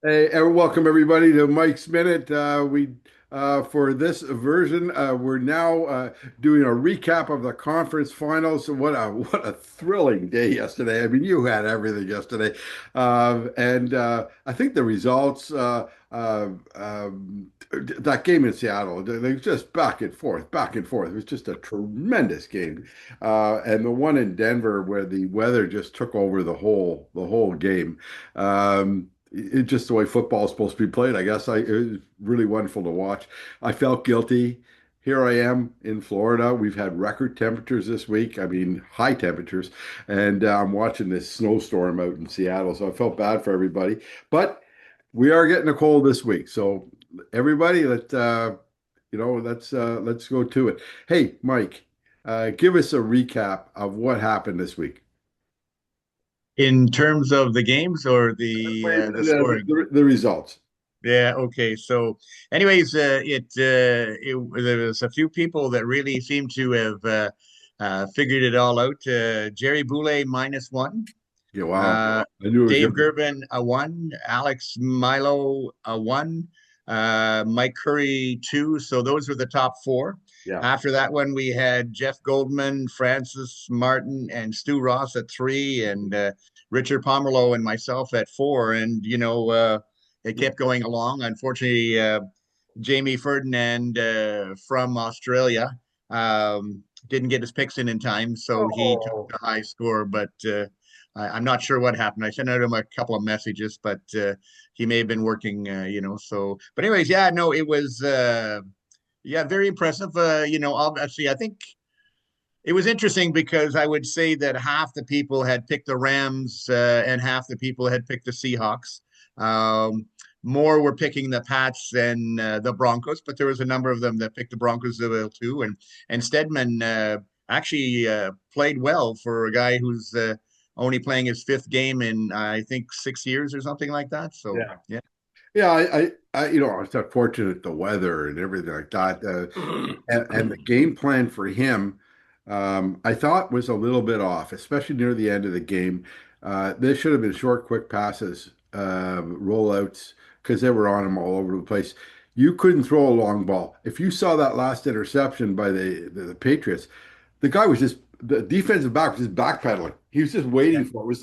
Hey, and welcome everybody to Mike's Minute. We For this version, we're now doing a recap of the conference finals. What a thrilling day yesterday! I mean, you had everything yesterday, and I think the results. That game in Seattle, they was just back and forth, back and forth. It was just a tremendous game, and the one in Denver where the weather just took over the whole game. It's just the way football is supposed to be played, I guess. It was really wonderful to watch. I felt guilty. Here I am in Florida. We've had record temperatures this week. I mean, high temperatures, and I'm watching this snowstorm out in Seattle. So I felt bad for everybody. But we are getting a cold this week. So everybody, let's go to it. Hey, Mike, give us a recap of what happened this week. In terms of the games or the The, scoring. the, the results. Yeah, okay. So, anyways, there was a few people that really seem to have figured it all out. Jerry Boulay -1, Yeah, wow. uh, I knew it was Dave going to be. Gerben a 1, Alex Milo a 1, Mike Curry 2. So those were the top four. Yeah. After that one, we had Jeff Goldman, Francis Martin, and Stu Ross at 3, and Richard Pomerleau and myself at 4. And it kept going along. Unfortunately, Jamie Ferdinand from Australia didn't get his picks in time, so he took Oh, the high score. But I'm not sure what happened. I sent out him a couple of messages, but he may have been working, So, but anyways, yeah, no, it was, yeah, very impressive. Obviously, I think it was interesting because I would say that half the people had picked the Rams and half the people had picked the Seahawks. Um, More were picking the Pats than the Broncos, but there was a number of them that picked the Broncos as well too. And Stedman actually played well for a guy who's only playing his fifth game in I think 6 years or something like that. So yeah. yeah. Yeah, it's unfortunate the weather and everything like that. And the game plan for him, I thought was a little bit off, especially near the end of the game. This should have been short, quick passes, rollouts, because they were on him all over the place. You couldn't throw a long ball. If you saw that last interception by the Patriots, the guy was just the defensive back was just backpedaling. He was just Yeah. waiting for it. It was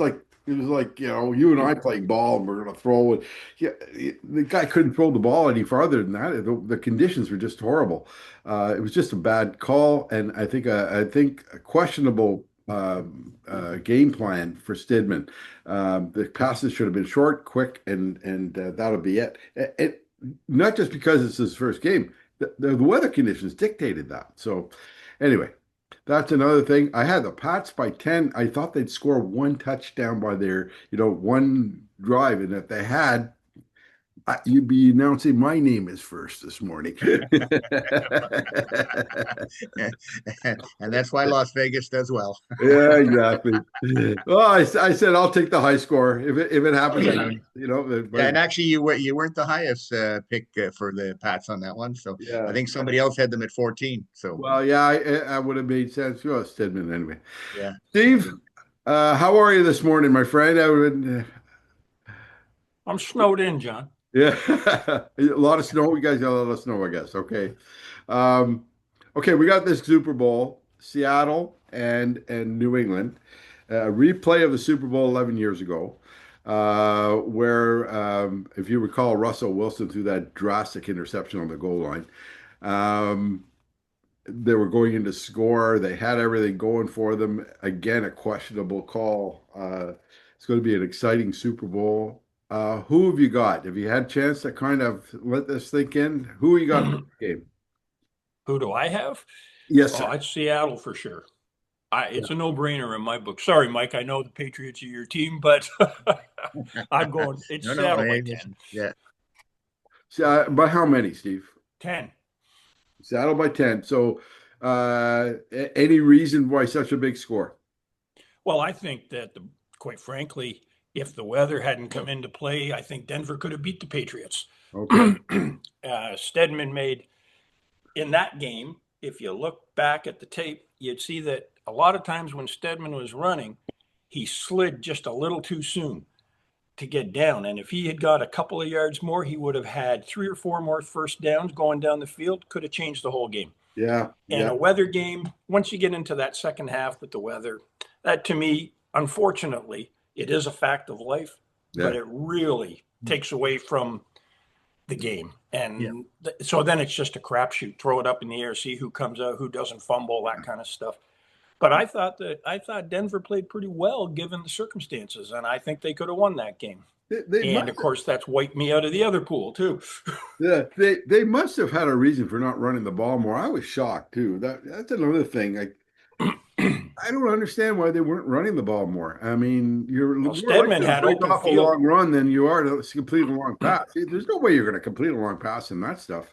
like you and I playing ball and we're gonna throw it. Yeah, the guy couldn't throw the ball any farther than that. The conditions were just horrible. It was just a bad call, and I think a questionable game plan for Stidman. The passes should have been short, quick, and that'll be it. Not just because it's his first game. The weather conditions dictated that. So anyway. That's another thing. I had the Pats by 10. I thought they'd score one touchdown by one drive. And if they had, you'd be announcing my name as first this morning. And that's why Las Vegas does well. Yeah, exactly. Well, I said I'll take the high score. If it happens, Yeah, but and actually, you weren't the highest pick for the Pats on that one. So I yeah. think somebody else had them at 14. So Well, yeah, I would have made sense. Well, Stedman anyway. yeah, Steve, how are you this morning, my friend? I'm snowed in, John. Yeah, a lot of snow. You guys got a lot of snow, I guess. Okay. Um, okay, we got this Super Bowl, Seattle and New England, a replay of the Super Bowl 11 years ago, where if you recall, Russell Wilson threw that drastic interception on the goal line. Um, they were going into score. They had everything going for them. Again, a questionable call. It's going to be an exciting Super Bowl. Who have you got? Have you had a chance to kind of let this think in? Who you got in the game? Who do I have? Yes, Oh, sir. it's Seattle for sure. Yeah. It's a no-brainer in my book. Sorry, Mike. I know the Patriots are your team, but I'm going. It's no, no, Seattle by it 10. was, yeah. By how many, Steve? 10. Saddle by 10. So, any reason why such a big score? Well, I think that, quite frankly, if the weather hadn't come into play, I think Denver could have beat the Patriots. Okay. Stedman made in that game, if you look back at the tape, you'd see that a lot of times when Stedman was running, he slid just a little too soon. to get down. And if he had got a couple of yards more, he would have had 3 or 4 more first downs going down the field, could have changed the whole game. Yeah, And yeah, a weather game, once you get into that second half with the weather, that to me, unfortunately, it is a fact of life, but yeah. it really takes away from the game. Yeah. And so then it's just a crapshoot. Throw it up in the air, see who comes out, who doesn't fumble, that kind of stuff. But I thought Denver played pretty well given the circumstances, and I think they could have won that game. They And must of course, that's wiped me out of the other pool too. Yeah, they must have had a reason for not running the ball more. I was shocked too. That's another thing. I don't understand why they weren't running the ball more. I mean, you're Well, more likely Stedman to had break open off a field. long run than you are to complete a long pass. There's no way you're going to complete a long pass in that stuff.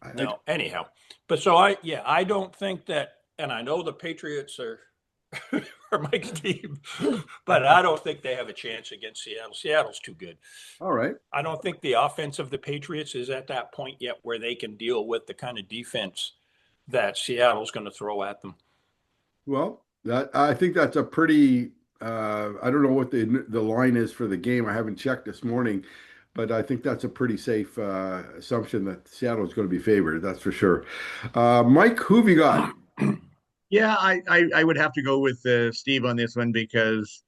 I No, anyhow, but so I don't think that, and I know the Patriots are are Mike's team, but I don't think they have a chance against Seattle. Seattle's too good. All right. I don't think the offense of the Patriots is at that point yet where they can deal with the kind of defense that Seattle's going to throw at them. Well, that I think that's a pretty. I don't know what the line is for the game. I haven't checked this morning, but I think that's a pretty safe assumption that Seattle is going to be favored. That's for sure. Mike, who have you got? Yeah, I would have to go with Steve on this one because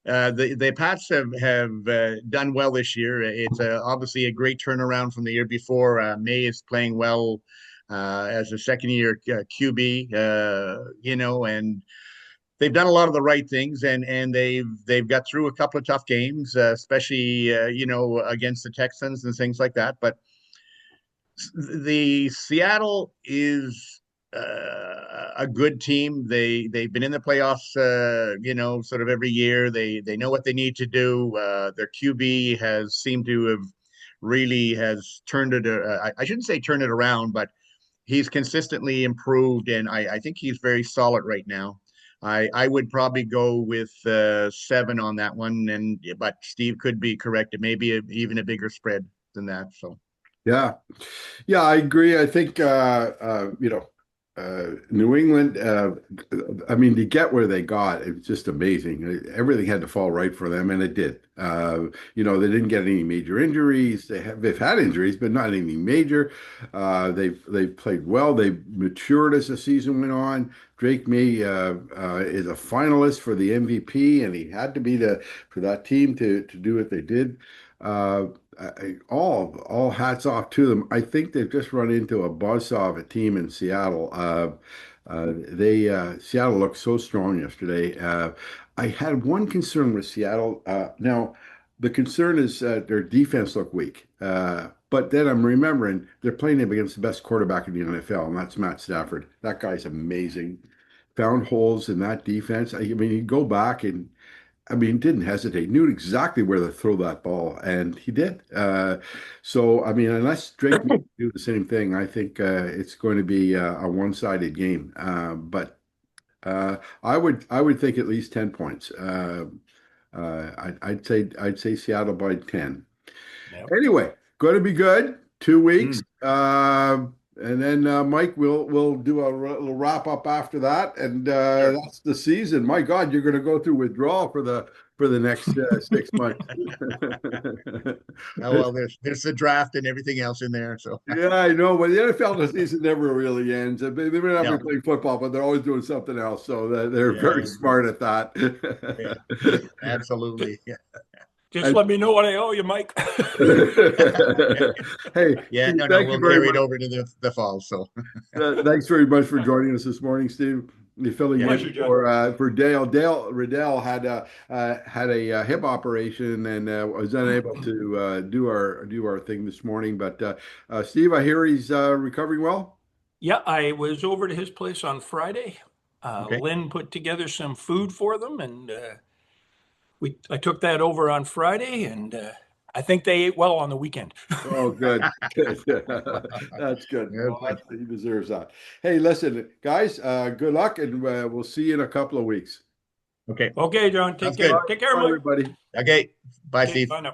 the Pats have done well this year. It's obviously a great turnaround from the year before. May is playing well as a second year QB, and they've done a lot of the right things, and they've got through a couple of tough games, especially against the Texans and things like that. But the Seattle is a good team. They've been in the playoffs, sort of every year. They know what they need to do. Their QB has seemed to have really has turned it. I shouldn't say turn it around, but he's consistently improved, and I think he's very solid right now. I would probably go with 7 on that one, but Steve could be correct. It may be even a bigger spread than that. So. Yeah, yeah, I agree. I think New England. I mean, to get where they got, it was just amazing. Everything had to fall right for them, and it did. They didn't get any major injuries. They've had injuries, but not anything major. They've played well. They matured as the season went on. Drake May is a finalist for the MVP, and he had to be for that team to do what they did. Uh, all hats off to them. I think they've just run into a buzzsaw of a team in Seattle. They Seattle looked so strong yesterday. I had one concern with Seattle. Now, the concern is their defense looked weak. But then I'm remembering they're playing him against the best quarterback in the NFL, and that's Matt Stafford. That guy's amazing. Found holes in that defense. I mean, you go back and didn't hesitate, knew exactly where to throw that ball, and he did. So, I mean, unless Drake may do the same thing, I think it's going to be a one-sided game. But I would think at least 10 points. I'd say Seattle by 10. Yep. Anyway, going to be good. 2 weeks. Mm. And then Mike, we'll do a little wrap up after that, and Sure. that's the season. My God, you're going to go through withdrawal for the next 6 months. Oh well, there's the draft and everything else in there. So Yeah, I know, but the NFL season never really ends. They may not be no, playing football, but they're always doing something else. So they're yeah, very smart at yeah, that. absolutely. Yeah, Just And- let me know what I owe you, Mike. Hey, yeah. Steve, No, thank you we'll very carry it much. over to the fall. So Thanks very much for joining us this morning, Steve. You're filling Yeah. in Pleasure, John. for Dale. Dale Riddell had a hip operation and was unable to do our thing this morning. But Steve, I hear he's recovering well. Yeah, I was over to his place on Friday. okay, Lynn put together some food for them, and I took that over on Friday, and I think they ate well on the weekend. Oh, good. Good. That's good. Good. Well, he deserves that. Hey, listen, guys, good luck, and we'll see you in a couple of weeks. okay, Okay, John, take Sounds care. good. Take care, Bye, Mike. everybody. okay. Bye, Okay, Steve. bye now.